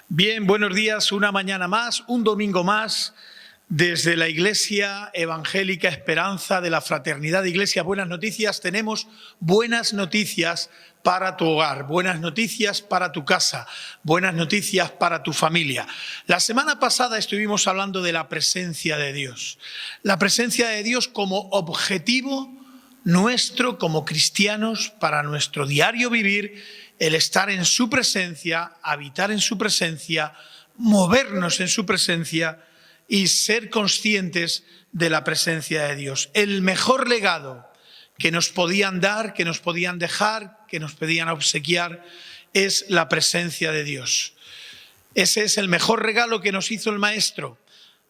Bien, buenos días, una mañana más, un domingo más, desde la Iglesia Evangélica Esperanza de la Fraternidad de Iglesias Buenas Noticias. Tenemos buenas noticias para tu hogar, buenas noticias para tu casa, buenas noticias para tu familia. La semana pasada estuvimos hablando de la presencia de Dios. La presencia de Dios como objetivo nuestro como cristianos para nuestro diario vivir, el estar en su presencia, habitar en su presencia, movernos en su presencia y ser conscientes de la presencia de Dios. El mejor legado que nos podían dar, que nos podían dejar, que nos podían obsequiar, es la presencia de Dios. Ese es el mejor regalo que nos hizo el Maestro,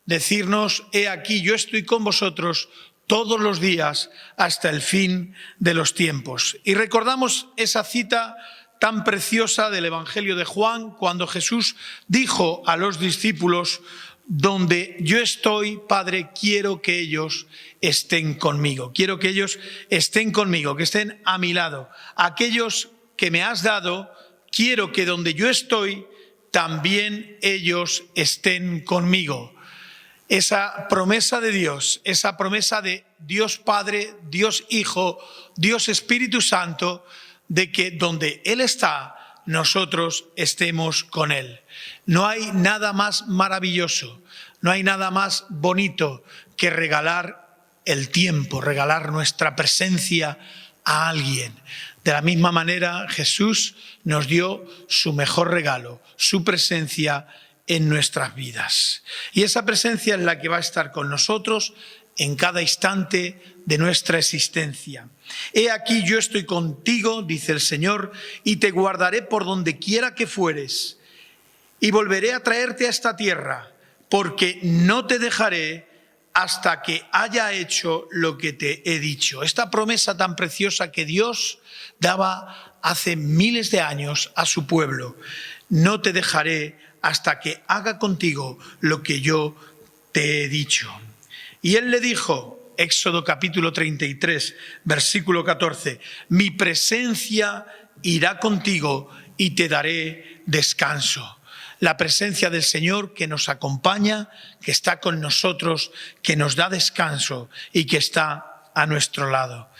decirnos: he aquí, yo estoy con vosotros todos los días hasta el fin de los tiempos. Y recordamos esa cita tan preciosa del Evangelio de Juan, cuando Jesús dijo a los discípulos: donde yo estoy, Padre, quiero que ellos estén conmigo. Quiero que ellos estén conmigo, que estén a mi lado. Aquellos que me has dado, quiero que donde yo estoy, también ellos estén conmigo. Esa promesa de Dios, esa promesa de Dios Padre, Dios Hijo, Dios Espíritu Santo, de que donde Él está, nosotros estemos con Él. No hay nada más maravilloso, no hay nada más bonito que regalar el tiempo, regalar nuestra presencia a alguien. De la misma manera, Jesús nos dio su mejor regalo, su presencia en nuestras vidas. Y esa presencia es la que va a estar con nosotros en cada instante de nuestra existencia. He aquí, yo estoy contigo, dice el Señor, y te guardaré por donde quiera que fueres, y volveré a traerte a esta tierra, porque no te dejaré hasta que haya hecho lo que te he dicho. Esta promesa tan preciosa que Dios daba hace miles de años a su pueblo: no te dejaré hasta que haga contigo lo que yo te he dicho. Y Él le dijo, Éxodo capítulo 33, versículo 14, mi presencia irá contigo y te daré descanso. La presencia del Señor que nos acompaña, que está con nosotros, que nos da descanso y que está a nuestro lado.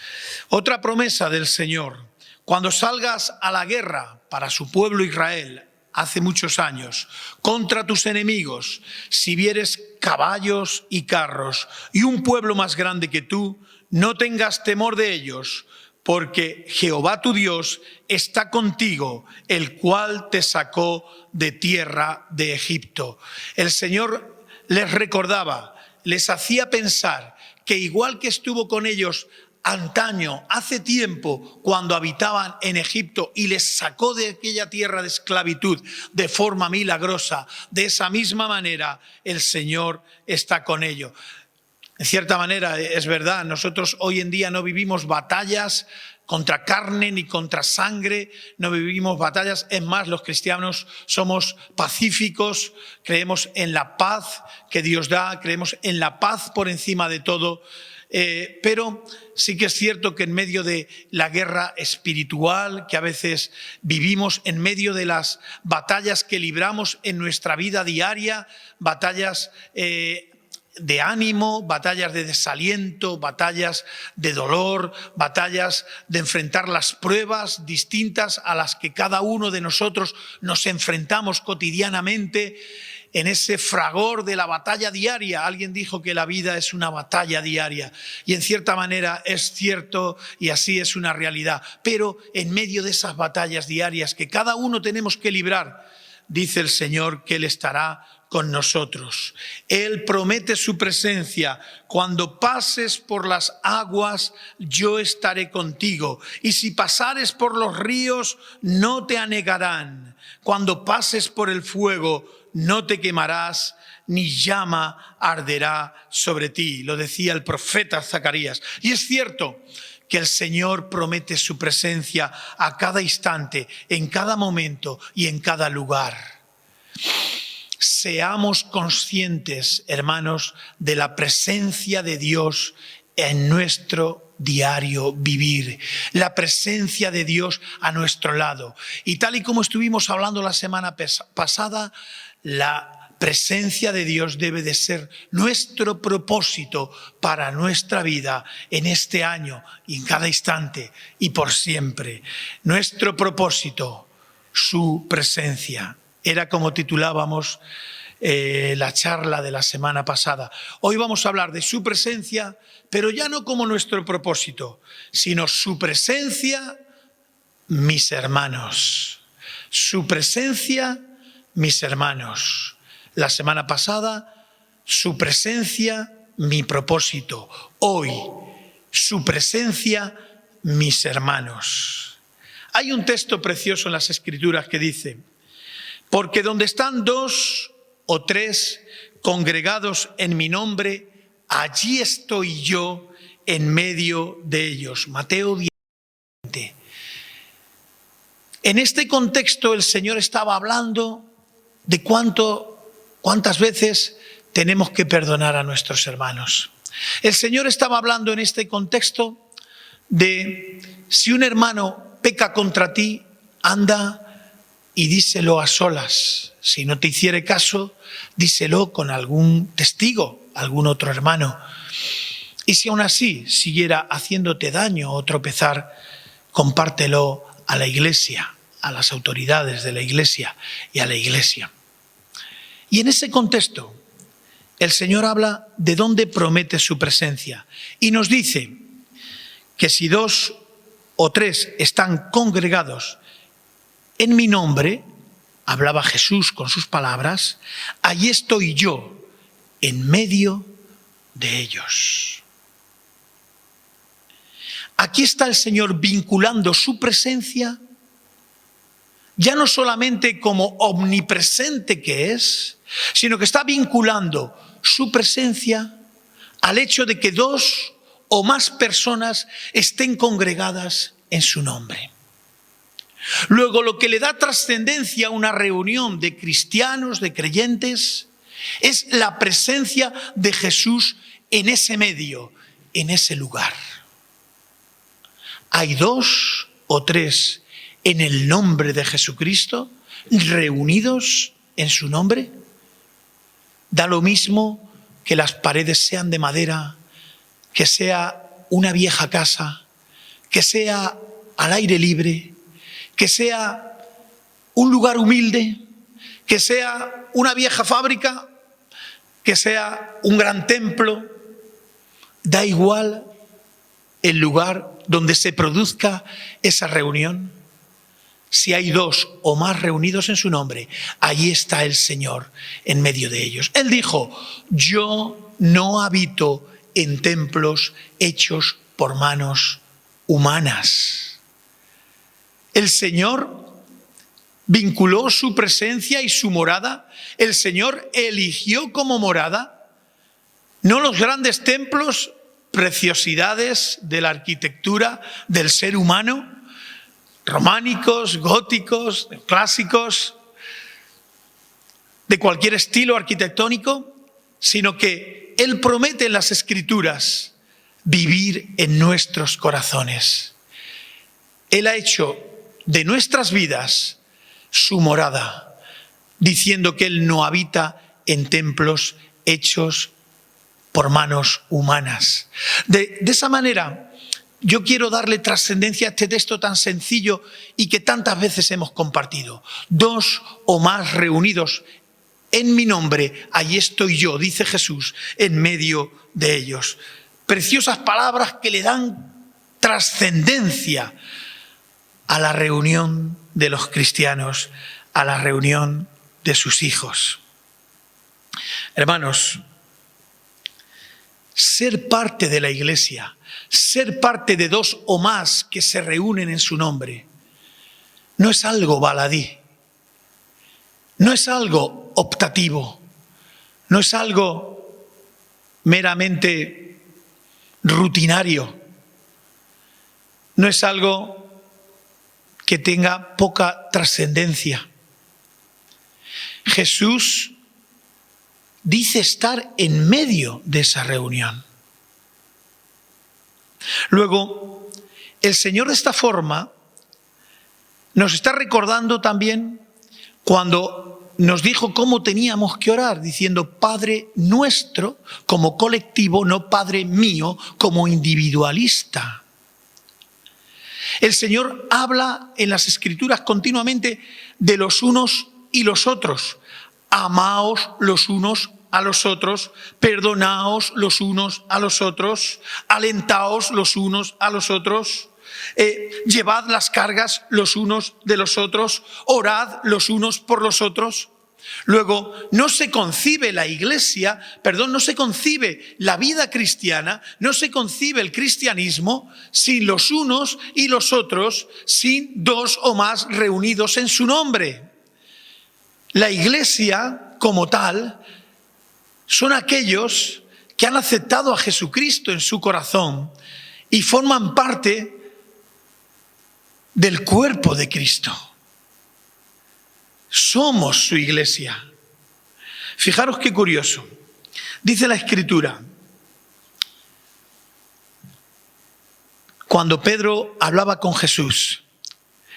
Otra promesa del Señor: cuando salgas a la guerra para su pueblo Israel, hace muchos años, contra tus enemigos, si vieres caballos y carros y un pueblo más grande que tú, no tengas temor de ellos, porque Jehová tu Dios está contigo, el cual te sacó de tierra de Egipto. El Señor les recordaba, les hacía pensar que igual que estuvo con ellos antaño, hace tiempo, cuando habitaban en Egipto y les sacó de aquella tierra de esclavitud de forma milagrosa, de esa misma manera el Señor está con ellos. En cierta manera es verdad, nosotros hoy en día no vivimos batallas contra carne ni contra sangre, no vivimos batallas. Es más, los cristianos somos pacíficos, creemos en la paz que Dios da, creemos en la paz por encima de todo. Pero sí que es cierto que en medio de la guerra espiritual que a veces vivimos, en medio de las batallas que libramos en nuestra vida diaria, batallas de ánimo, batallas de desaliento, batallas de dolor, batallas de enfrentar las pruebas distintas a las que cada uno de nosotros nos enfrentamos cotidianamente. En ese fragor de la batalla diaria, alguien dijo que la vida es una batalla diaria, y en cierta manera es cierto y así es una realidad. Pero en medio de esas batallas diarias que cada uno tenemos que librar, dice el Señor que Él estará con nosotros. Él promete su presencia: cuando pases por las aguas, yo estaré contigo, y si pasares por los ríos, no te anegarán. Cuando pases por el fuego, no te quemarás, ni llama arderá sobre ti. Lo decía el profeta Zacarías. Y es cierto que el Señor promete su presencia a cada instante, en cada momento y en cada lugar. Seamos conscientes, hermanos, de la presencia de Dios en nuestro diario vivir, la presencia de Dios a nuestro lado. Y tal y como estuvimos hablando la semana pasada, la presencia de Dios debe de ser nuestro propósito para nuestra vida en este año y en cada instante y por siempre. Nuestro propósito, su presencia. Era como titulábamos la charla de la semana pasada. Hoy vamos a hablar de su presencia, pero ya no como nuestro propósito, sino su presencia, mis hermanos. Su presencia, mis hermanos. La semana pasada, su presencia, mi propósito. Hoy, su presencia, mis hermanos. Hay un texto precioso en las Escrituras que dice: porque donde están 2 o 3 congregados en mi nombre, allí estoy yo en medio de ellos. Mateo 10. En este contexto el Señor estaba hablando de cuántas veces tenemos que perdonar a nuestros hermanos. El Señor estaba hablando en este contexto de si un hermano peca contra ti, anda y díselo a solas. Si no te hiciere caso, díselo con algún testigo, algún otro hermano. Y si aún así siguiera haciéndote daño o tropezar, compártelo a la Iglesia, a las autoridades de la Iglesia y a la Iglesia. Y en ese contexto, el Señor habla de dónde promete su presencia y nos dice que si 2 o 3 están congregados en mi nombre, hablaba Jesús con sus palabras, allí estoy yo en medio de ellos. Aquí está el Señor vinculando su presencia, ya no solamente como omnipresente que es, sino que está vinculando su presencia al hecho de que 2 o más personas estén congregadas en su nombre. Luego, lo que le da trascendencia a una reunión de cristianos, de creyentes, es la presencia de Jesús en ese medio, en ese lugar. Hay 2 o 3 en el nombre de Jesucristo, reunidos en su nombre. Da lo mismo que las paredes sean de madera, que sea una vieja casa, que sea al aire libre, que sea un lugar humilde, que sea una vieja fábrica, que sea un gran templo. Da igual el lugar donde se produzca esa reunión. Si hay 2 o más reunidos en su nombre, allí está el Señor en medio de ellos. Él dijo: yo no habito en templos hechos por manos humanas. El Señor vinculó su presencia y su morada. El Señor eligió como morada no los grandes templos, preciosidades de la arquitectura del ser humano, románicos, góticos, clásicos, de cualquier estilo arquitectónico, sino que Él promete en las Escrituras vivir en nuestros corazones. Él ha hecho de nuestras vidas su morada, diciendo que Él no habita en templos hechos por manos humanas. De esa manera, yo quiero darle trascendencia a este texto tan sencillo y que tantas veces hemos compartido. 2 o más reunidos en mi nombre, allí estoy yo, dice Jesús, en medio de ellos. Preciosas palabras que le dan trascendencia a la reunión de los cristianos, a la reunión de sus hijos. Hermanos, ser parte de la Iglesia, ser parte de 2 o más que se reúnen en su nombre, no es algo baladí, no es algo optativo, no es algo meramente rutinario, no es algo que tenga poca trascendencia. Jesús dice estar en medio de esa reunión. Luego, el Señor de esta forma nos está recordando también cuando nos dijo cómo teníamos que orar, diciendo Padre nuestro como colectivo, no Padre mío como individualista. El Señor habla en las Escrituras continuamente de los unos y los otros. Amaos los unos a los otros, perdonaos los unos a los otros, alentaos los unos a los otros, llevad las cargas los unos de los otros, orad los unos por los otros. Luego, no se concibe la iglesia, no se concibe la vida cristiana, no se concibe el cristianismo sin los unos y los otros, sin dos o más reunidos en su nombre. La iglesia, como tal, son aquellos que han aceptado a Jesucristo en su corazón y forman parte del cuerpo de Cristo. Somos su iglesia. Fijaros qué curioso. Dice la Escritura, cuando Pedro hablaba con Jesús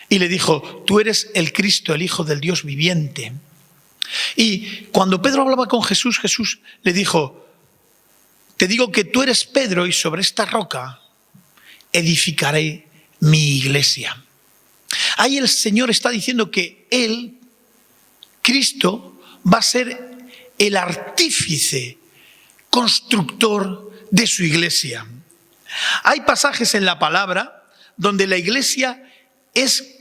y le dijo, tú eres el Cristo, el Hijo del Dios viviente. Y cuando Pedro hablaba con Jesús, Jesús le dijo, te digo que tú eres Pedro y sobre esta roca edificaré mi iglesia. Ahí el Señor está diciendo que Él, Cristo, va a ser el artífice, constructor de su iglesia. Hay pasajes en la palabra donde la iglesia es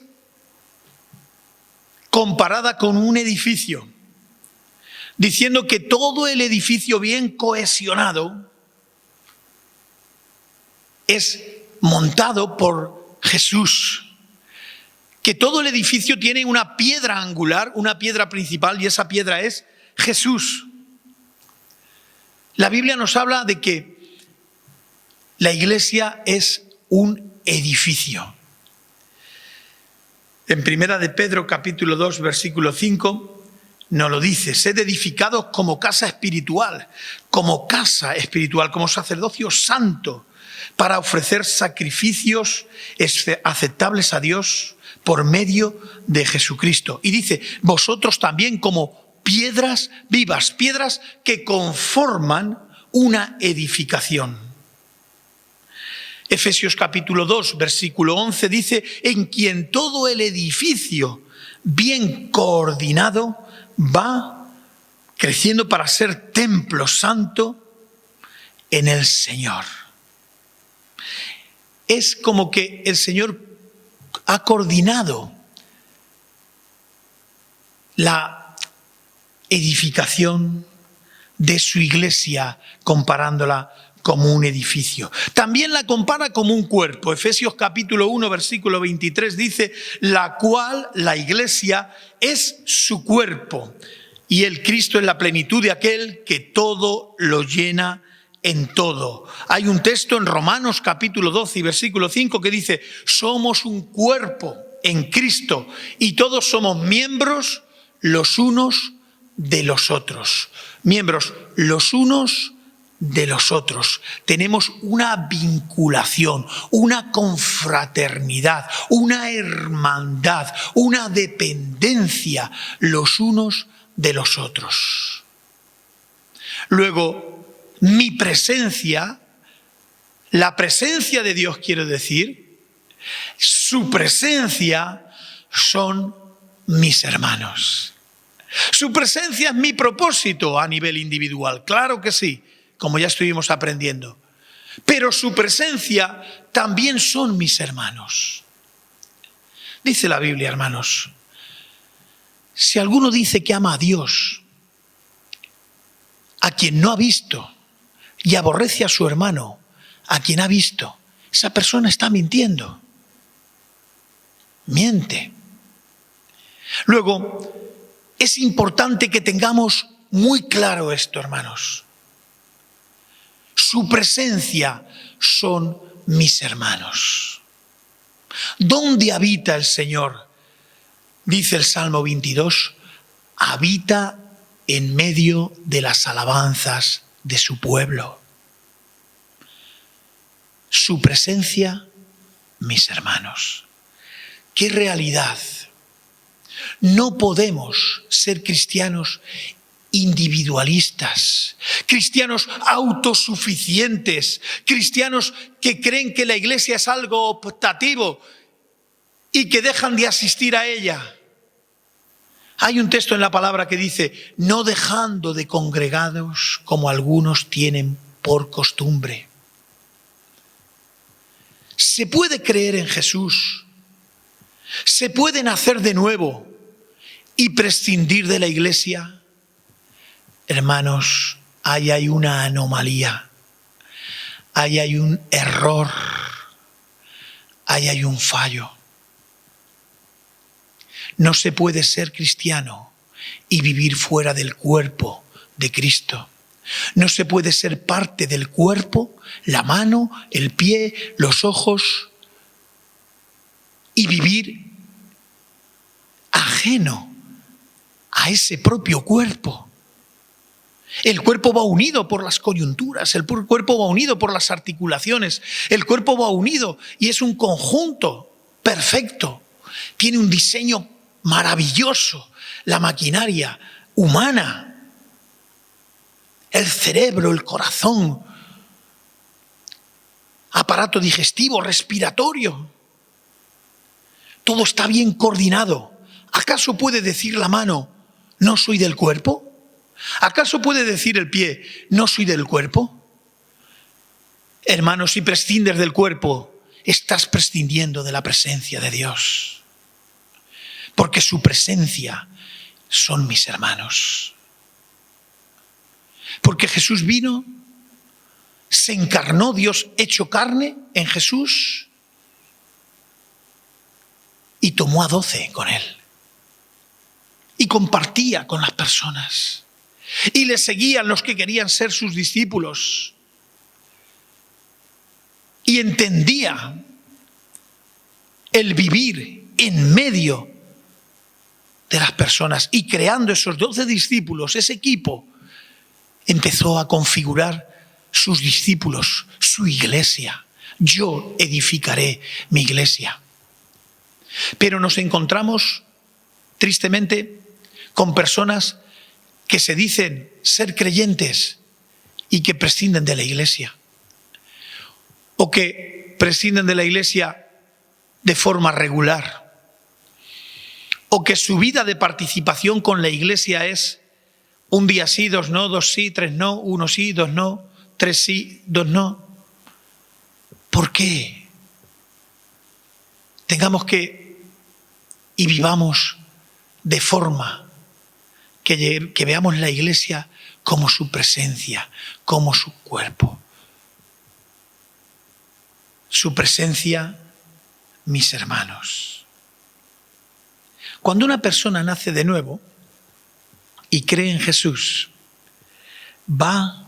comparada con un edificio, diciendo que todo el edificio bien cohesionado es montado por Jesús. Que todo el edificio tiene una piedra angular, una piedra principal, y esa piedra es Jesús. La Biblia nos habla de que la iglesia es un edificio. En Primera de Pedro, capítulo 2, versículo 5, nos lo dice, sed edificados como casa espiritual, como sacerdocio santo, para ofrecer sacrificios aceptables a Dios por medio de Jesucristo. Y dice, vosotros también como piedras vivas, piedras que conforman una edificación. Efesios capítulo 2, versículo 11 dice, en quien todo el edificio bien coordinado va creciendo para ser templo santo en el Señor. Es como que el Señor ha coordinado la edificación de su iglesia comparándola como un edificio. También la compara como un cuerpo. Efesios capítulo 1, versículo 23 dice, la cual, la iglesia, es su cuerpo, y el Cristo es la plenitud de aquel que todo lo llena en todo. Hay un texto en Romanos capítulo 12 y versículo 5 que dice, somos un cuerpo en Cristo y todos somos miembros los unos de los otros. Miembros los unos de los otros. Tenemos una vinculación, una confraternidad, una hermandad, una dependencia los unos de los otros. Luego, mi presencia, la presencia de Dios, quiero decir, su presencia son mis hermanos. Su presencia es mi propósito a nivel individual, claro que sí, como ya estuvimos aprendiendo. Pero su presencia también son mis hermanos. Dice la Biblia, hermanos, si alguno dice que ama a Dios, a quien no ha visto, y aborrece a su hermano, a quien ha visto, esa persona está mintiendo. Miente. Luego, es importante que tengamos muy claro esto, hermanos. Su presencia son mis hermanos. ¿Dónde habita el Señor? Dice el Salmo 22, habita en medio de las alabanzas de su pueblo. su presencia, mis hermanos. ¡Qué realidad! No podemos ser cristianos individualistas, cristianos autosuficientes, cristianos que creen que la iglesia es algo optativo y que dejan de asistir a ella. Hay un texto en la palabra que dice, no dejando de congregados como algunos tienen por costumbre. Se puede creer en Jesús, se puede nacer de nuevo y prescindir de la iglesia. Hermanos, ahí hay una anomalía, ahí hay un error, ahí hay un fallo. No se puede ser cristiano y vivir fuera del cuerpo de Cristo. No se puede ser parte del cuerpo, la mano, el pie, los ojos, y vivir ajeno a ese propio cuerpo. El cuerpo va unido por las coyunturas, el cuerpo va unido por las articulaciones, el cuerpo va unido y es un conjunto perfecto. Tiene un diseño maravilloso, la maquinaria humana. El cerebro, el corazón, aparato digestivo, respiratorio. Todo está bien coordinado. ¿Acaso puede decir la mano, no soy del cuerpo? ¿Acaso puede decir el pie, no soy del cuerpo? Hermano, si prescindes del cuerpo, estás prescindiendo de la presencia de Dios. Porque su presencia son mis hermanos. Porque Jesús vino, se encarnó, Dios hecho carne en Jesús y tomó a 12 con él. Y compartía con las personas. Y le seguían los que querían ser sus discípulos. Y entendía el vivir en medio de las personas. Y creando esos 12 discípulos, ese equipo, empezó a configurar sus discípulos, su iglesia. Yo edificaré mi iglesia. Pero nos encontramos, tristemente, con personas que se dicen ser creyentes y que prescinden de la iglesia. O que prescinden de la iglesia de forma regular. O que su vida de participación con la iglesia es un día sí, dos no, dos sí, tres no, uno sí, dos no, tres sí, dos no. ¿Por qué? Tengamos que y vivamos de forma que veamos la iglesia como su presencia, como su cuerpo. Su presencia, mis hermanos. Cuando una persona nace de nuevo y cree en Jesús, va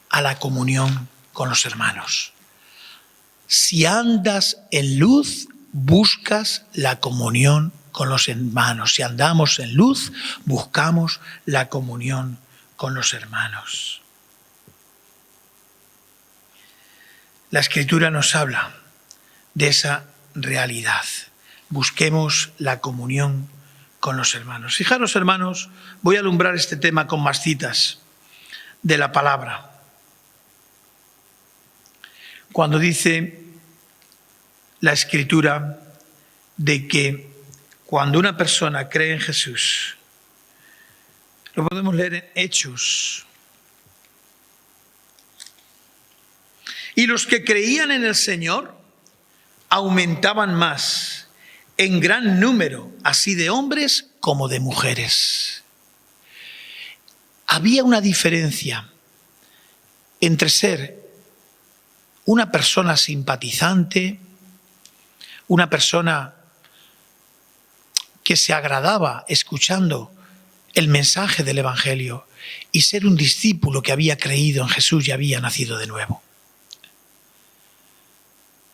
a la comunión con los hermanos. Si andas en luz, buscas la comunión con los hermanos. Si andamos en luz, buscamos la comunión con los hermanos. La Escritura nos habla de esa realidad. Busquemos la comunión con los hermanos. Fijaros, hermanos, voy a alumbrar este tema con más citas de la palabra. Cuando dice la Escritura de que cuando una persona cree en Jesús, lo podemos leer en Hechos. Y los que creían en el Señor aumentaban más, en gran número, así de hombres como de mujeres. Había una diferencia entre ser una persona simpatizante, una persona que se agradaba escuchando el mensaje del Evangelio, y ser un discípulo que había creído en Jesús y había nacido de nuevo.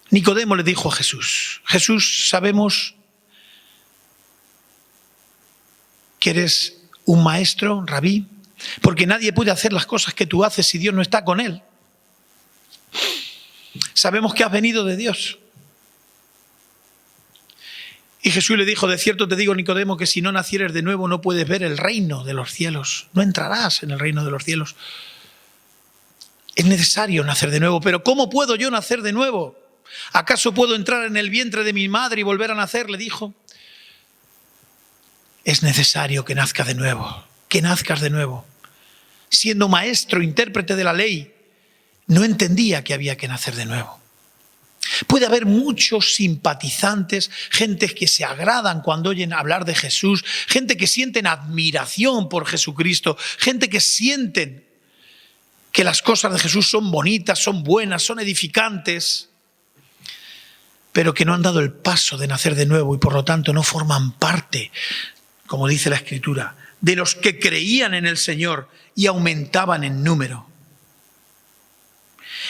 Nicodemo le dijo a Jesús, Jesús, sabemos que eres un maestro, rabí, porque nadie puede hacer las cosas que tú haces si Dios no está con él. Sabemos que has venido de Dios. Y Jesús le dijo, de cierto te digo, Nicodemo, que si no nacieres de nuevo no puedes ver el reino de los cielos. No entrarás en el reino de los cielos. Es necesario nacer de nuevo. Pero ¿cómo puedo yo nacer de nuevo? ¿Acaso puedo entrar en el vientre de mi madre y volver a nacer? Le dijo. Es necesario que nazcas de nuevo. Que nazcas de nuevo. Siendo maestro, intérprete de la ley, no entendía que había que nacer de nuevo. Puede haber muchos simpatizantes, gente que se agradan cuando oyen hablar de Jesús, gente que sienten admiración por Jesucristo, gente que sienten que las cosas de Jesús son bonitas, son buenas, son edificantes, pero que no han dado el paso de nacer de nuevo y por lo tanto no forman parte, como dice la Escritura, de los que creían en el Señor y aumentaban en número.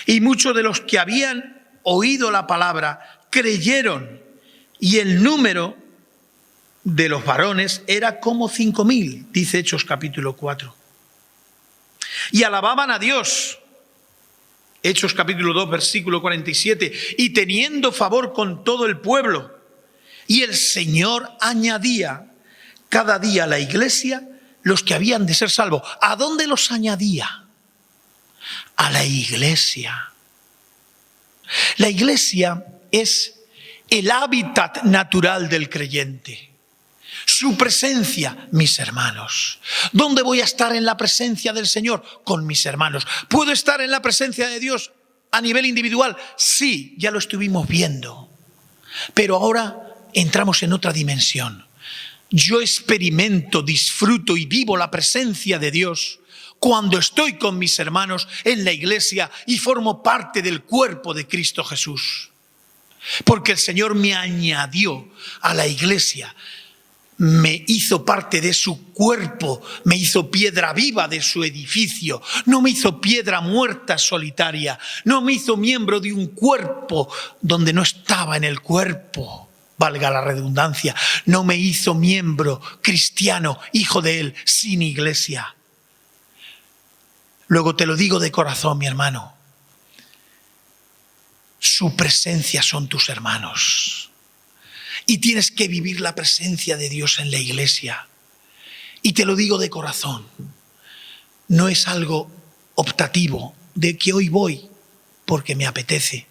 Y muchos de los que habían oído la palabra creyeron, y el número de los varones era como 5.000, dice Hechos capítulo 4. Y alababan a Dios, Hechos capítulo 2, versículo 47, y teniendo favor con todo el pueblo. Y el Señor añadía cada día a la iglesia los que habían de ser salvos. ¿A dónde los añadía? A la iglesia. La iglesia es el hábitat natural del creyente. Su presencia, mis hermanos. ¿Dónde voy a estar en la presencia del Señor? Con mis hermanos. ¿Puedo estar en la presencia de Dios a nivel individual? Sí, ya lo estuvimos viendo. Pero ahora entramos en otra dimensión. Yo experimento, disfruto y vivo la presencia de Dios cuando estoy con mis hermanos en la iglesia y formo parte del cuerpo de Cristo Jesús. Porque el Señor me añadió a la iglesia, me hizo parte de su cuerpo, me hizo piedra viva de su edificio, no me hizo piedra muerta solitaria, no me hizo miembro de un cuerpo donde no estaba en el cuerpo, valga la redundancia, no me hizo miembro cristiano, hijo de Él, sin iglesia. Luego te lo digo de corazón, mi hermano, su presencia son tus hermanos. Y tienes que vivir la presencia de Dios en la iglesia. Y te lo digo de corazón, no es algo optativo de que hoy voy porque me apetece,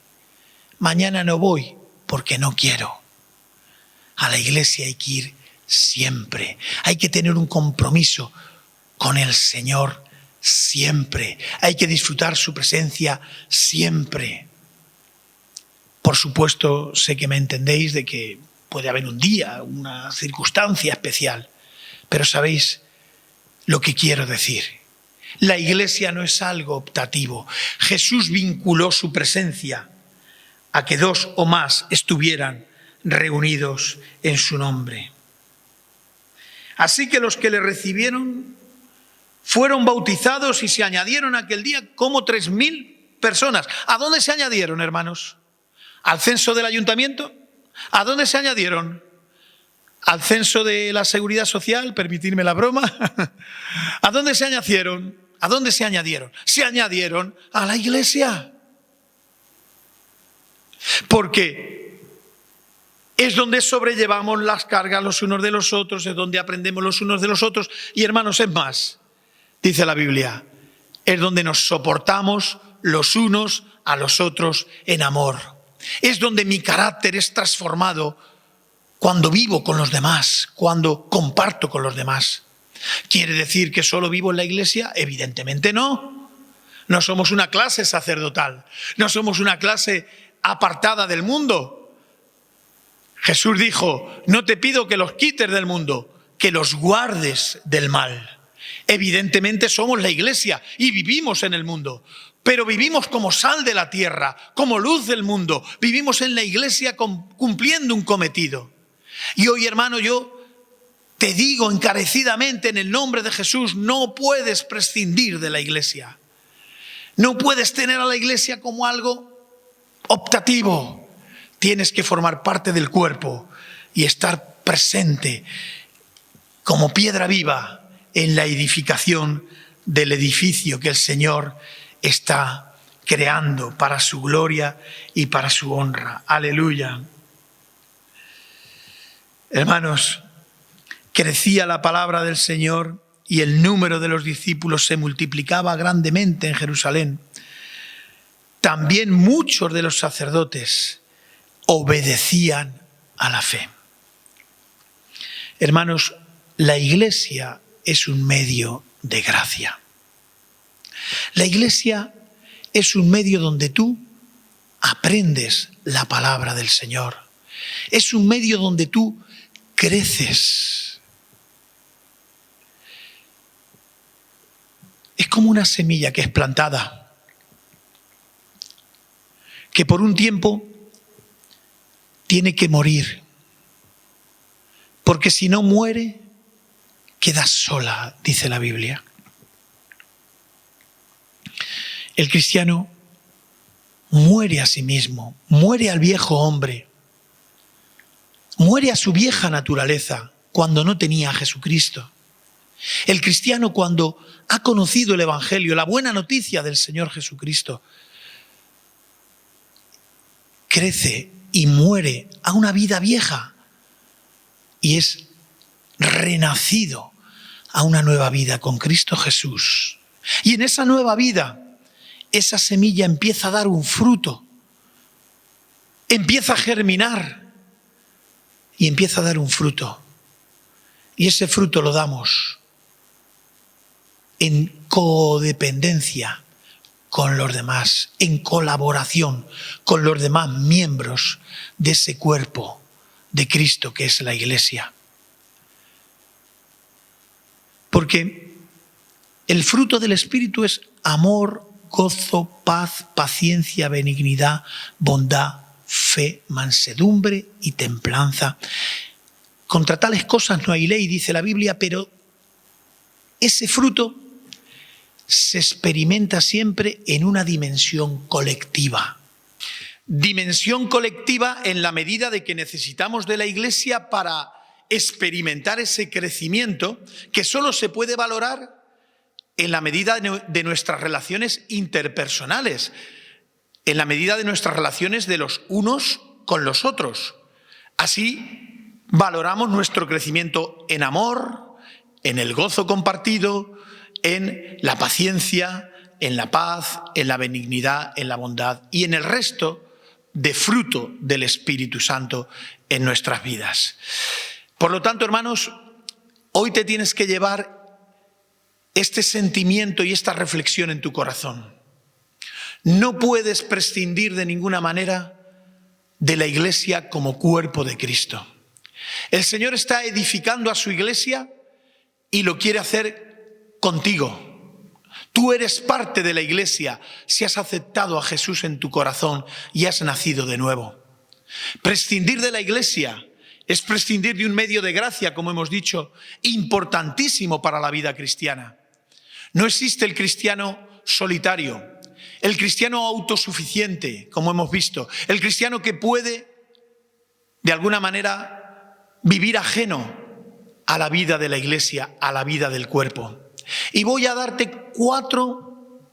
mañana no voy porque no quiero. A la iglesia hay que ir siempre, hay que tener un compromiso con el Señor siempre, hay que disfrutar su presencia siempre. Por supuesto, sé que me entendéis de que puede haber un día, una circunstancia especial, pero sabéis lo que quiero decir. La iglesia no es algo optativo. Jesús vinculó su presencia a que 2 o más estuvieran reunidos en su nombre. Así que los que le recibieron fueron bautizados y se añadieron aquel día como 3.000 personas. ¿A dónde se añadieron, hermanos? ¿Al censo del ayuntamiento? ¿A dónde se añadieron? ¿Al censo de la seguridad social? Permitidme la broma. ¿A dónde se añadieron? ¿A dónde se añadieron? Se añadieron a la iglesia. Porque es donde sobrellevamos las cargas los unos de los otros, es donde aprendemos los unos de los otros. Y hermanos, es más, dice la Biblia, es donde nos soportamos los unos a los otros en amor. Es donde mi carácter es transformado cuando vivo con los demás, cuando comparto con los demás. ¿Quiere decir que solo vivo en la iglesia? Evidentemente no. No somos una clase sacerdotal, no somos una clase apartada del mundo. Jesús dijo, no te pido que los quites del mundo, que los guardes del mal. Evidentemente somos la iglesia y vivimos en el mundo, pero vivimos como sal de la tierra, como luz del mundo. Vivimos en la iglesia cumpliendo un cometido. Y hoy, hermano, yo te digo encarecidamente en el nombre de Jesús, no puedes prescindir de la iglesia. No puedes tener a la iglesia como algo optativo. Tienes que formar parte del cuerpo y estar presente como piedra viva en la edificación del edificio que el Señor está creando para su gloria y para su honra. Aleluya. Hermanos, crecía la palabra del Señor y el número de los discípulos se multiplicaba grandemente en Jerusalén. También muchos de los sacerdotes obedecían a la fe. Hermanos, la Iglesia es un medio de gracia. La Iglesia es un medio donde tú aprendes la palabra del Señor. Es un medio donde tú creces. Es como una semilla que es plantada, que por un tiempo tiene que morir, porque si no muere, queda sola, dice la Biblia. El cristiano muere a sí mismo, muere al viejo hombre, muere a su vieja naturaleza cuando no tenía a Jesucristo. El cristiano, cuando ha conocido el Evangelio, la buena noticia del Señor Jesucristo, crece y muere a una vida vieja y es renacido a una nueva vida con Cristo Jesús. Y en esa nueva vida, esa semilla empieza a dar un fruto, empieza a germinar y empieza a dar un fruto. Y ese fruto lo damos en codependencia con los demás, en colaboración con los demás miembros de ese cuerpo de Cristo que es la Iglesia. Porque el fruto del Espíritu es amor, gozo, paz, paciencia, benignidad, bondad, fe, mansedumbre y templanza. Contra tales cosas no hay ley, dice la Biblia, pero ese fruto se experimenta siempre en una dimensión colectiva. Dimensión colectiva en la medida de que necesitamos de la Iglesia para experimentar ese crecimiento que solo se puede valorar en la medida de nuestras relaciones interpersonales, en la medida de nuestras relaciones de los unos con los otros. Así valoramos nuestro crecimiento en amor, en el gozo compartido, en la paciencia, en la paz, en la benignidad, en la bondad y en el resto de fruto del Espíritu Santo en nuestras vidas. Por lo tanto, hermanos, hoy te tienes que llevar este sentimiento y esta reflexión en tu corazón. No puedes prescindir de ninguna manera de la Iglesia como cuerpo de Cristo. El Señor está edificando a su Iglesia y lo quiere hacer contigo. Tú eres parte de la Iglesia si has aceptado a Jesús en tu corazón y has nacido de nuevo. Prescindir de la Iglesia es prescindir de un medio de gracia, como hemos dicho, importantísimo para la vida cristiana. No existe el cristiano solitario, el cristiano autosuficiente, como hemos visto, el cristiano que puede, de alguna manera, vivir ajeno a la vida de la Iglesia, a la vida del cuerpo. Y voy a darte 4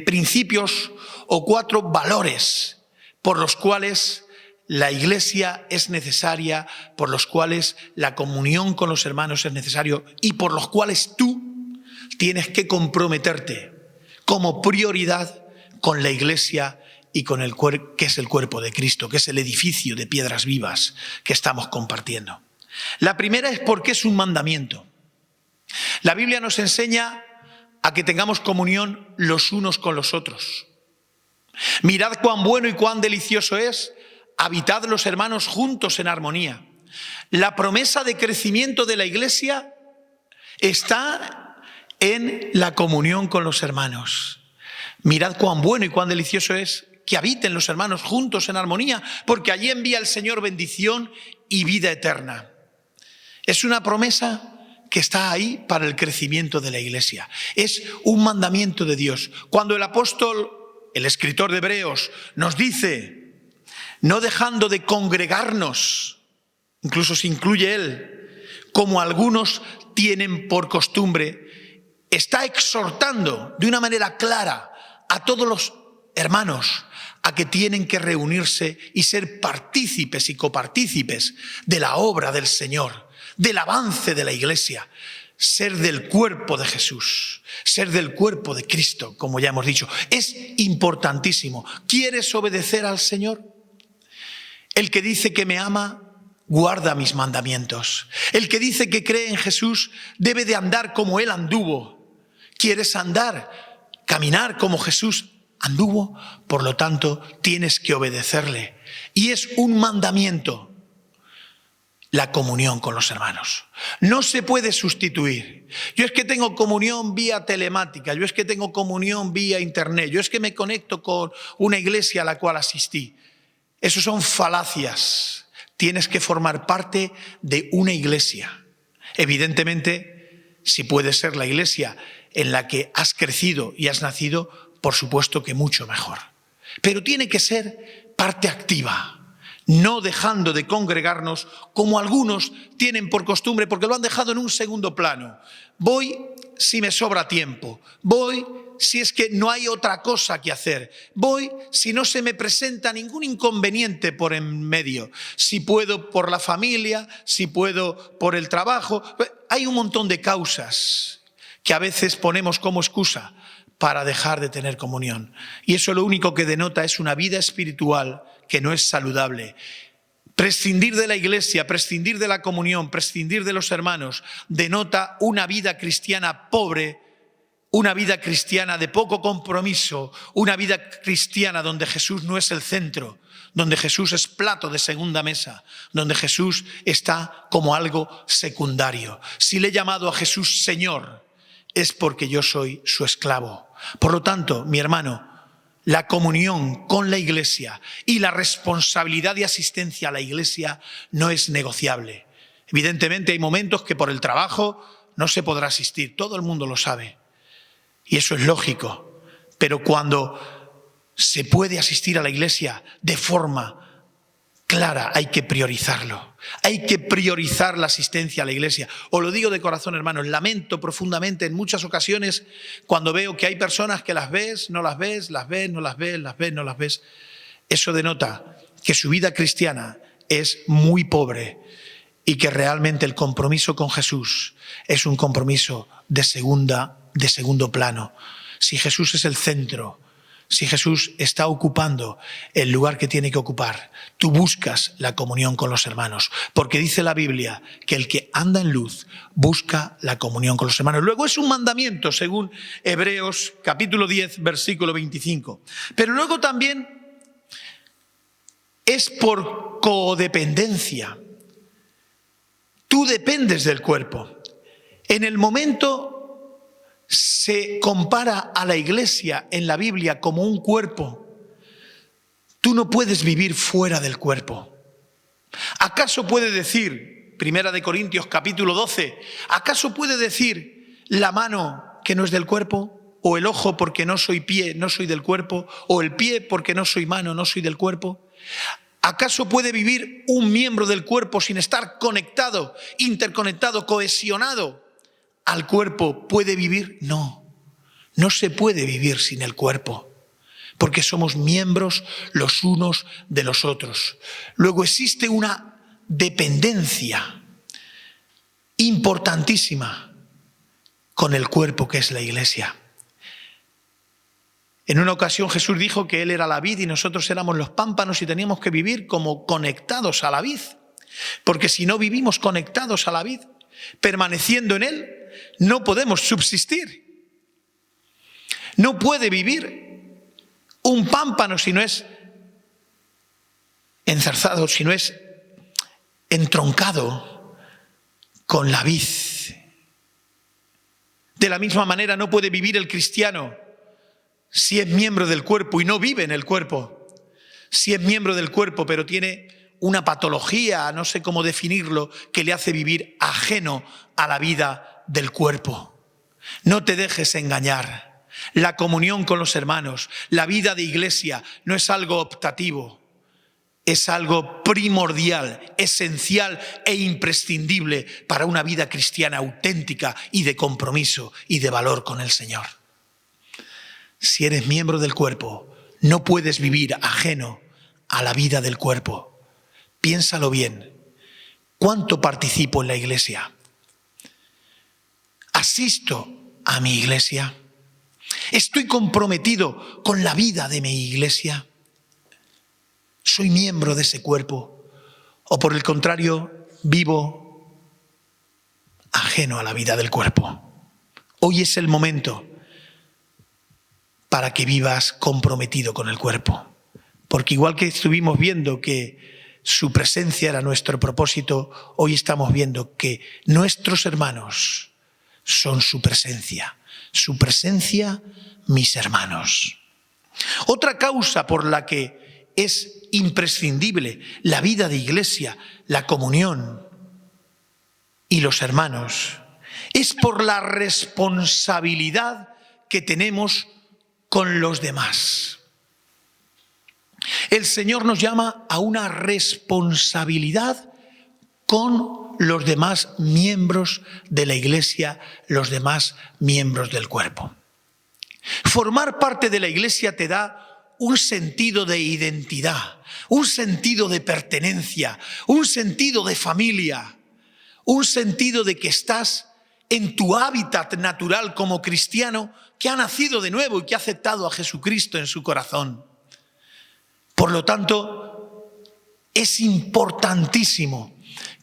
principios o 4 valores por los cuales la Iglesia es necesaria, por los cuales la comunión con los hermanos es necesario y por los cuales tú tienes que comprometerte como prioridad con la Iglesia y con el cuerpo, que es el cuerpo de Cristo, que es el edificio de piedras vivas que estamos compartiendo. La primera es porque es un mandamiento. La Biblia nos enseña a que tengamos comunión los unos con los otros. Mirad cuán bueno y cuán delicioso es, habitad los hermanos juntos en armonía. La promesa de crecimiento de la Iglesia está en la comunión con los hermanos. Mirad cuán bueno y cuán delicioso es que habiten los hermanos juntos en armonía, porque allí envía el Señor bendición y vida eterna. Es una promesa que está ahí para el crecimiento de la Iglesia. Es un mandamiento de Dios. Cuando el apóstol, el escritor de Hebreos, nos dice, no dejando de congregarnos, incluso se incluye él, como algunos tienen por costumbre, está exhortando de una manera clara a todos los hermanos a que tienen que reunirse y ser partícipes y copartícipes de la obra del Señor, del avance de la Iglesia, ser del cuerpo de Jesús, ser del cuerpo de Cristo, como ya hemos dicho. Es importantísimo. ¿Quieres obedecer al Señor? El que dice que me ama, guarda mis mandamientos. El que dice que cree en Jesús debe de andar como Él anduvo. ¿Quieres caminar como Jesús anduvo? Por lo tanto, tienes que obedecerle. Y es un mandamiento, la comunión con los hermanos. No se puede sustituir. Yo es que tengo comunión vía telemática, yo es que tengo comunión vía internet, yo es que me conecto con una iglesia a la cual asistí. Eso son falacias. Tienes que formar parte de una iglesia. Evidentemente, si puede ser la iglesia en la que has crecido y has nacido, por supuesto que mucho mejor. Pero tiene que ser parte activa, no dejando de congregarnos como algunos tienen por costumbre, porque lo han dejado en un segundo plano. Voy si me sobra tiempo, voy si es que no hay otra cosa que hacer, voy si no se me presenta ningún inconveniente por en medio, si puedo por la familia, si puedo por el trabajo. Hay un montón de causas que a veces ponemos como excusa para dejar de tener comunión. Y eso lo único que denota es una vida espiritual que no es saludable. Prescindir de la iglesia, prescindir de la comunión, prescindir de los hermanos, denota una vida cristiana pobre, una vida cristiana de poco compromiso, una vida cristiana donde Jesús no es el centro, donde Jesús es plato de segunda mesa, donde Jesús está como algo secundario. Si le he llamado a Jesús Señor, es porque yo soy su esclavo. Por lo tanto, mi hermano, la comunión con la iglesia y la responsabilidad de asistencia a la iglesia no es negociable. Evidentemente hay momentos que por el trabajo no se podrá asistir, todo el mundo lo sabe. Y eso es lógico, pero cuando se puede asistir a la iglesia de forma clara, hay que priorizarlo. Hay que priorizar la asistencia a la iglesia. Os lo digo de corazón, hermanos, lamento profundamente en muchas ocasiones cuando veo que hay personas que las ves, no las ves, las ves, no las ves, las ves, no las ves. Eso denota que su vida cristiana es muy pobre y que realmente el compromiso con Jesús es un compromiso de segundo plano. Si Jesús es el centro, si Jesús está ocupando el lugar que tiene que ocupar, tú buscas la comunión con los hermanos, porque dice la Biblia que el que anda en luz busca la comunión con los hermanos. Luego es un mandamiento, según Hebreos capítulo 10, versículo 25. Pero luego también es por codependencia. Tú dependes del cuerpo. En el momento se compara a la iglesia en la Biblia como un cuerpo. Tú no puedes vivir fuera del cuerpo. ¿Acaso puede decir, 1 Corintios capítulo 12, acaso puede decir la mano que no es del cuerpo? ¿O el ojo porque no soy pie, no soy del cuerpo? ¿O el pie porque no soy mano, no soy del cuerpo? ¿Acaso puede vivir un miembro del cuerpo sin estar conectado, interconectado, cohesionado al cuerpo? ¿Puede vivir? No, no se puede vivir sin el cuerpo, porque somos miembros los unos de los otros. Luego existe una dependencia importantísima con el cuerpo que es la iglesia. En una ocasión Jesús dijo que Él era la vid y nosotros éramos los pámpanos y teníamos que vivir como conectados a la vid, porque si no vivimos conectados a la vid, permaneciendo en Él, no podemos subsistir. No puede vivir un pámpano si no es enzarzado, si no es entroncado con la vid. De la misma manera no puede vivir el cristiano si es miembro del cuerpo y no vive en el cuerpo. Si es miembro del cuerpo pero tiene una patología, no sé cómo definirlo, que le hace vivir ajeno a la vida del cuerpo. No te dejes engañar. La comunión con los hermanos, la vida de iglesia no es algo optativo, es algo primordial, esencial e imprescindible para una vida cristiana auténtica y de compromiso y de valor con el Señor. Si eres miembro del cuerpo, no puedes vivir ajeno a la vida del cuerpo. Piénsalo bien. ¿Cuánto participo en la iglesia? ¿Asisto a mi iglesia? ¿Estoy comprometido con la vida de mi iglesia? ¿Soy miembro de ese cuerpo? ¿O por el contrario, vivo ajeno a la vida del cuerpo? Hoy es el momento para que vivas comprometido con el cuerpo. Porque igual que estuvimos viendo que su presencia era nuestro propósito, hoy estamos viendo que nuestros hermanos son su presencia, mis hermanos. Otra causa por la que es imprescindible la vida de iglesia, la comunión y los hermanos, es por la responsabilidad que tenemos con los demás. El Señor nos llama a una responsabilidad con los demás miembros de la iglesia, los demás miembros del cuerpo. Formar parte de la iglesia te da un sentido de identidad, un sentido de pertenencia, un sentido de familia, un sentido de que estás en tu hábitat natural como cristiano que ha nacido de nuevo y que ha aceptado a Jesucristo en su corazón. Por lo tanto, es importantísimo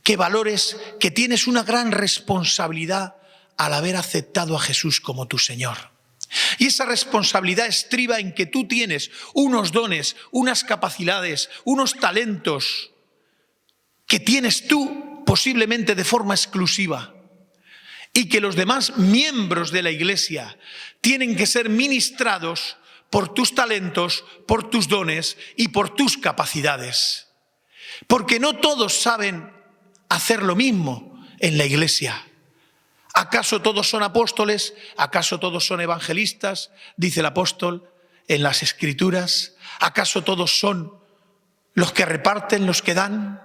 que valores que tienes una gran responsabilidad al haber aceptado a Jesús como tu Señor. Y esa responsabilidad estriba en que tú tienes unos dones, unas capacidades, unos talentos que tienes tú posiblemente de forma exclusiva. Y que los demás miembros de la iglesia tienen que ser ministrados por tus talentos, por tus dones y por tus capacidades. Porque no todos saben hacer lo mismo en la iglesia. ¿Acaso todos son apóstoles? ¿Acaso todos son evangelistas? Dice el apóstol en las Escrituras. ¿Acaso todos son los que reparten, los que dan?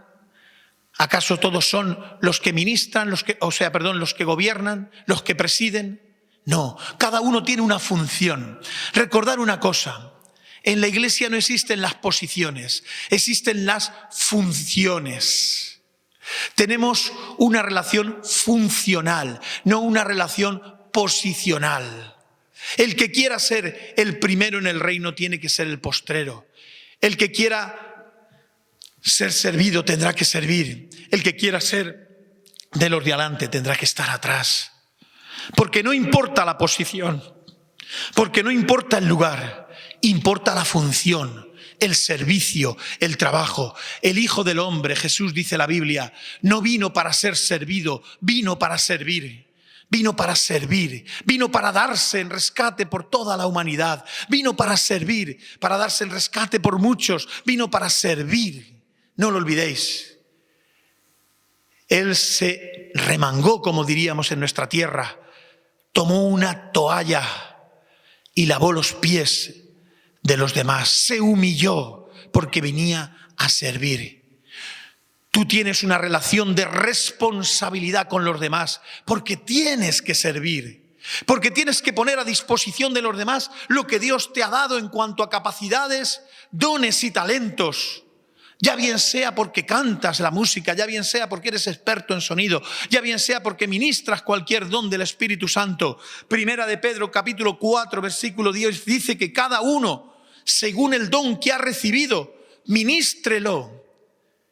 ¿Acaso todos son los que ministran, los que gobiernan, los que presiden? No, cada uno tiene una función. Recordar una cosa, en la iglesia no existen las posiciones, existen las funciones. Tenemos una relación funcional, no una relación posicional. El que quiera ser el primero en el reino tiene que ser el postrero. El que quiera ser servido tendrá que servir. El que quiera ser de los de adelante tendrá que estar atrás. Porque no importa la posición, porque no importa el lugar, importa la función, el servicio, el trabajo. El Hijo del Hombre, Jesús dice la Biblia, no vino para ser servido, vino para servir. Vino para servir, vino para darse en rescate por toda la humanidad, vino para servir, para darse en rescate por muchos, vino para servir. No lo olvidéis. Él se remangó, como diríamos en nuestra tierra, tomó una toalla y lavó los pies de los demás. Se humilló porque venía a servir. Tú tienes una relación de responsabilidad con los demás porque tienes que servir, porque tienes que poner a disposición de los demás lo que Dios te ha dado en cuanto a capacidades, dones y talentos. Ya bien sea porque cantas la música, ya bien sea porque eres experto en sonido, ya bien sea porque ministras cualquier don del Espíritu Santo. Primera de Pedro, capítulo 4, versículo 10, dice que cada uno, según el don que ha recibido, ministrelo.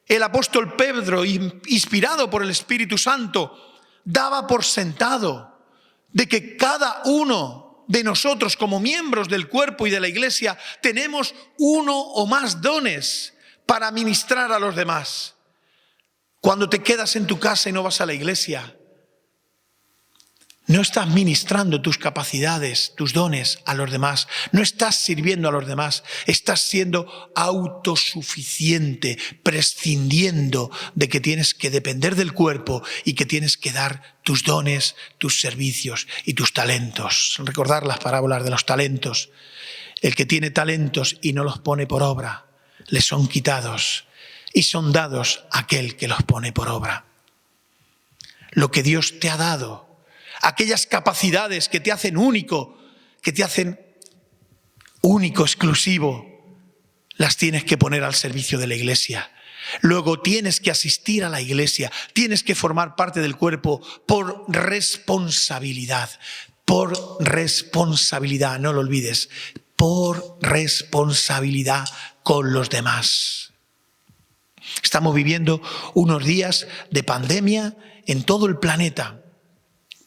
El apóstol Pedro, inspirado por el Espíritu Santo, daba por sentado de que cada uno de nosotros como miembros del cuerpo y de la iglesia tenemos uno o más dones para ministrar a los demás. Cuando te quedas en tu casa y no vas a la iglesia, no estás ministrando tus capacidades, tus dones a los demás. No estás sirviendo a los demás. Estás siendo autosuficiente, prescindiendo de que tienes que depender del cuerpo y que tienes que dar tus dones, tus servicios y tus talentos. Recordar las parábolas de los talentos. El que tiene talentos y no los pone por obra, le son quitados y son dados a aquel que los pone por obra. Lo que Dios te ha dado, aquellas capacidades que te hacen único, que te hacen único, exclusivo, las tienes que poner al servicio de la iglesia. Luego tienes que asistir a la iglesia, tienes que formar parte del cuerpo por responsabilidad. Por responsabilidad, no lo olvides, por responsabilidad con los demás. Estamos viviendo unos días de pandemia en todo el planeta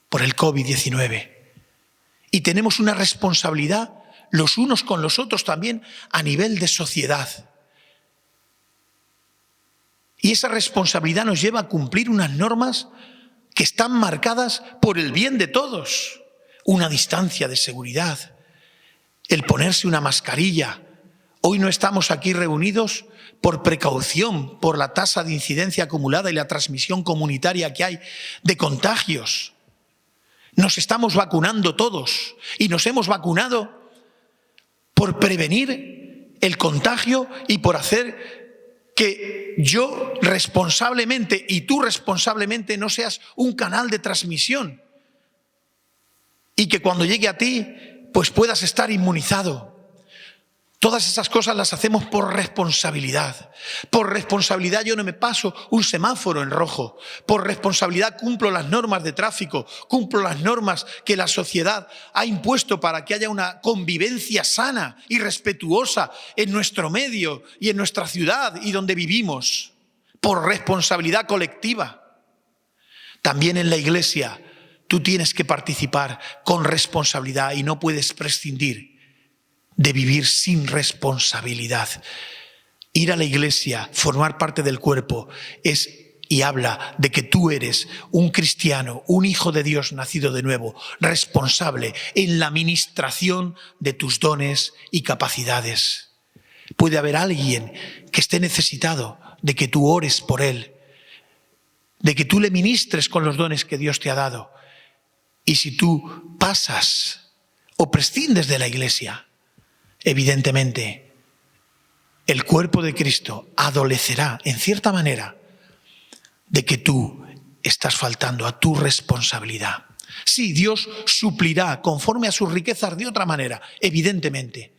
por el COVID-19. Y tenemos una responsabilidad los unos con los otros también a nivel de sociedad. Y esa responsabilidad nos lleva a cumplir unas normas que están marcadas por el bien de todos. Una distancia de seguridad, el ponerse una mascarilla. Hoy no estamos aquí reunidos por precaución, por la tasa de incidencia acumulada y la transmisión comunitaria que hay de contagios. Nos estamos vacunando todos y nos hemos vacunado por prevenir el contagio y por hacer que yo responsablemente y tú responsablemente no seas un canal de transmisión y que cuando llegue a ti pues puedas estar inmunizado. Todas esas cosas las hacemos por responsabilidad. Por responsabilidad yo no me paso un semáforo en rojo. Por responsabilidad cumplo las normas de tráfico, cumplo las normas que la sociedad ha impuesto para que haya una convivencia sana y respetuosa en nuestro medio y en nuestra ciudad y donde vivimos. Por responsabilidad colectiva. También en la iglesia tú tienes que participar con responsabilidad y no puedes prescindir de vivir sin responsabilidad. Ir a la iglesia, formar parte del cuerpo, es y habla de que tú eres un cristiano, un hijo de Dios nacido de nuevo, responsable en la ministración de tus dones y capacidades. Puede haber alguien que esté necesitado de que tú ores por él, de que tú le ministres con los dones que Dios te ha dado. Y si tú pasas o prescindes de la iglesia, evidentemente, el cuerpo de Cristo adolecerá, en cierta manera, de que tú estás faltando a tu responsabilidad. Sí, Dios suplirá conforme a sus riquezas de otra manera, evidentemente.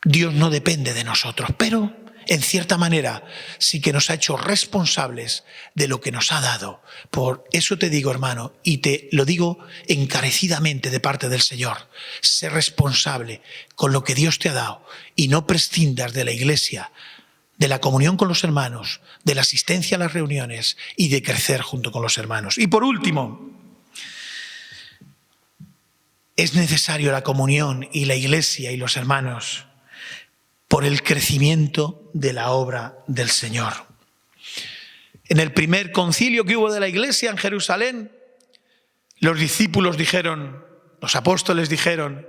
Dios no depende de nosotros, pero en cierta manera sí que nos ha hecho responsables de lo que nos ha dado. Por eso te digo, hermano, y te lo digo encarecidamente de parte del Señor, sé responsable con lo que Dios te ha dado y no prescindas de la iglesia, de la comunión con los hermanos, de la asistencia a las reuniones y de crecer junto con los hermanos. Y por último, es necesario la comunión y la iglesia y los hermanos por el crecimiento de la obra del Señor. En el primer concilio que hubo de la iglesia en Jerusalén, los discípulos dijeron, los apóstoles dijeron,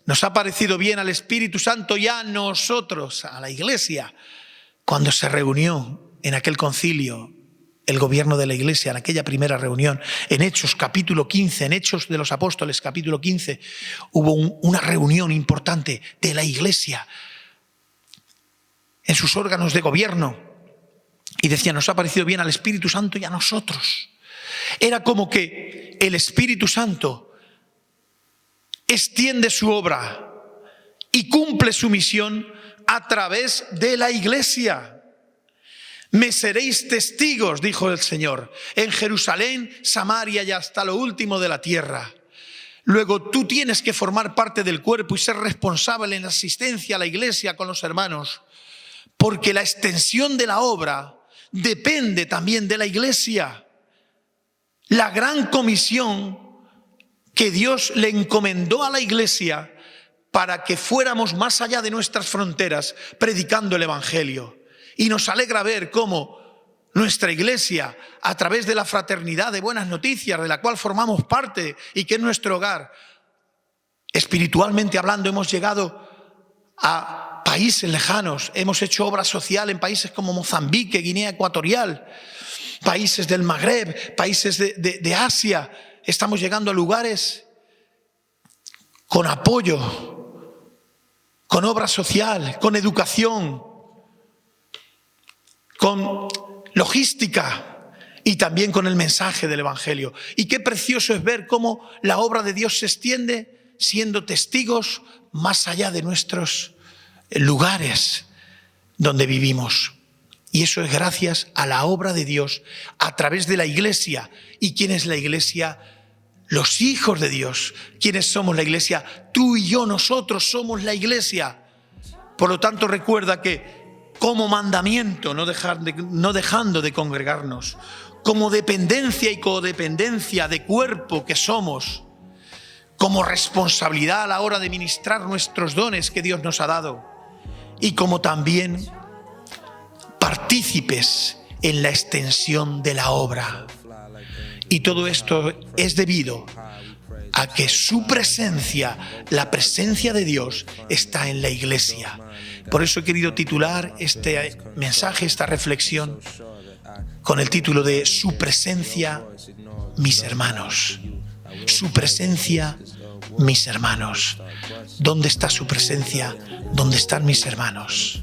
nos ha parecido bien al Espíritu Santo y a nosotros, a la iglesia, cuando se reunió en aquel concilio el gobierno de la iglesia, en aquella primera reunión, en Hechos capítulo 15, en Hechos de los Apóstoles capítulo 15, hubo una reunión importante de la iglesia en sus órganos de gobierno, y decía, nos ha parecido bien al Espíritu Santo y a nosotros. Era como que el Espíritu Santo extiende su obra y cumple su misión a través de la iglesia. Me seréis testigos, dijo el Señor, en Jerusalén, Samaria y hasta lo último de la tierra. Luego tú tienes que formar parte del cuerpo y ser responsable en la asistencia a la iglesia con los hermanos, porque la extensión de la obra depende también de la iglesia. La gran comisión que Dios le encomendó a la iglesia para que fuéramos más allá de nuestras fronteras predicando el Evangelio. Y nos alegra ver cómo nuestra iglesia, a través de la fraternidad de buenas noticias, de la cual formamos parte y que es nuestro hogar, espiritualmente hablando, hemos llegado a países lejanos, hemos hecho obra social en países como Mozambique, Guinea Ecuatorial, países del Magreb, países de Asia. Estamos llegando a lugares con apoyo, con obra social, con educación, con logística y también con el mensaje del Evangelio. Y qué precioso es ver cómo la obra de Dios se extiende siendo testigos más allá de nuestros lugares donde vivimos. Y eso es gracias a la obra de Dios a través de la Iglesia. ¿Y quién es la Iglesia? Los hijos de Dios. ¿Quiénes somos la Iglesia? Tú y yo, nosotros somos la Iglesia. Por lo tanto, recuerda que como mandamiento, no dejando de congregarnos, como dependencia y codependencia de cuerpo que somos, como responsabilidad a la hora de ministrar nuestros dones que Dios nos ha dado, y como también partícipes en la extensión de la obra. Y todo esto es debido a que su presencia, la presencia de Dios, está en la Iglesia. Por eso he querido titular este mensaje, esta reflexión, con el título de Su presencia, mis hermanos. Su presencia, mis hermanos. ¿Dónde está su presencia? ¿Dónde están mis hermanos?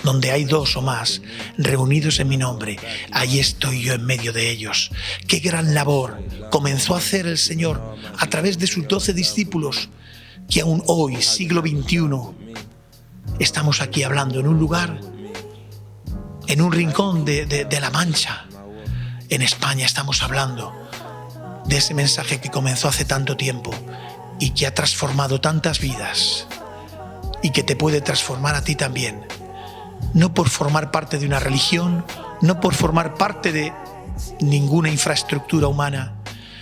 Donde hay dos o más reunidos en mi nombre, allí estoy yo en medio de ellos. Qué gran labor comenzó a hacer el Señor a través de sus 12 discípulos, que aún hoy, siglo XXI, estamos aquí hablando en un lugar, en un rincón de La Mancha. En España estamos hablando de ese mensaje que comenzó hace tanto tiempo y que ha transformado tantas vidas y que te puede transformar a ti también. No por formar parte de una religión, no por formar parte de ninguna infraestructura humana,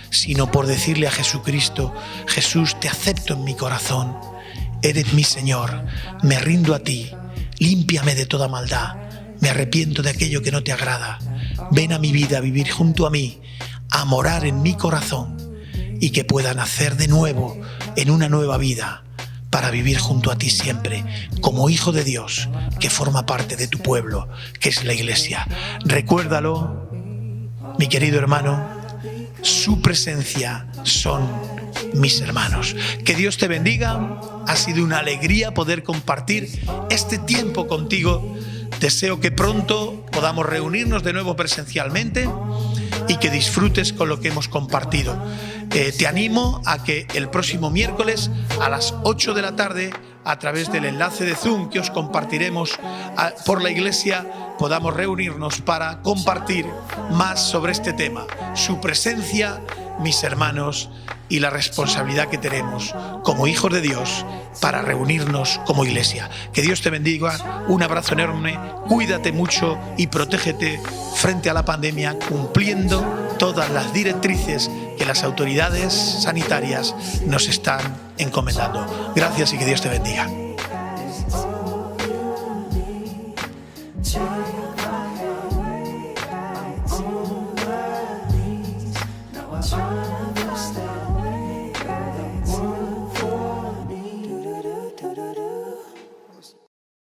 sino por decirle a Jesucristo: Jesús, te acepto en mi corazón, eres mi Señor, me rindo a ti, límpiame de toda maldad, me arrepiento de aquello que no te agrada, ven a mi vida a vivir junto a mí, a morar en mi corazón y que pueda nacer de nuevo en una nueva vida, para vivir junto a ti siempre, como hijo de Dios, que forma parte de tu pueblo, que es la Iglesia. Recuérdalo, mi querido hermano, su presencia son mis hermanos. Que Dios te bendiga. Ha sido una alegría poder compartir este tiempo contigo. Deseo que pronto podamos reunirnos de nuevo presencialmente y que disfrutes con lo que hemos compartido. Te animo a que el próximo miércoles a las 8 de la tarde, a través del enlace de Zoom que os compartiremos por la Iglesia, podamos reunirnos para compartir más sobre este tema, su presencia, mis hermanos, y la responsabilidad que tenemos como hijos de Dios para reunirnos como Iglesia. Que Dios te bendiga, un abrazo enorme, cuídate mucho y protégete frente a la pandemia, cumpliendo todas las directrices que las autoridades sanitarias nos están encomendando. Gracias y que Dios te bendiga.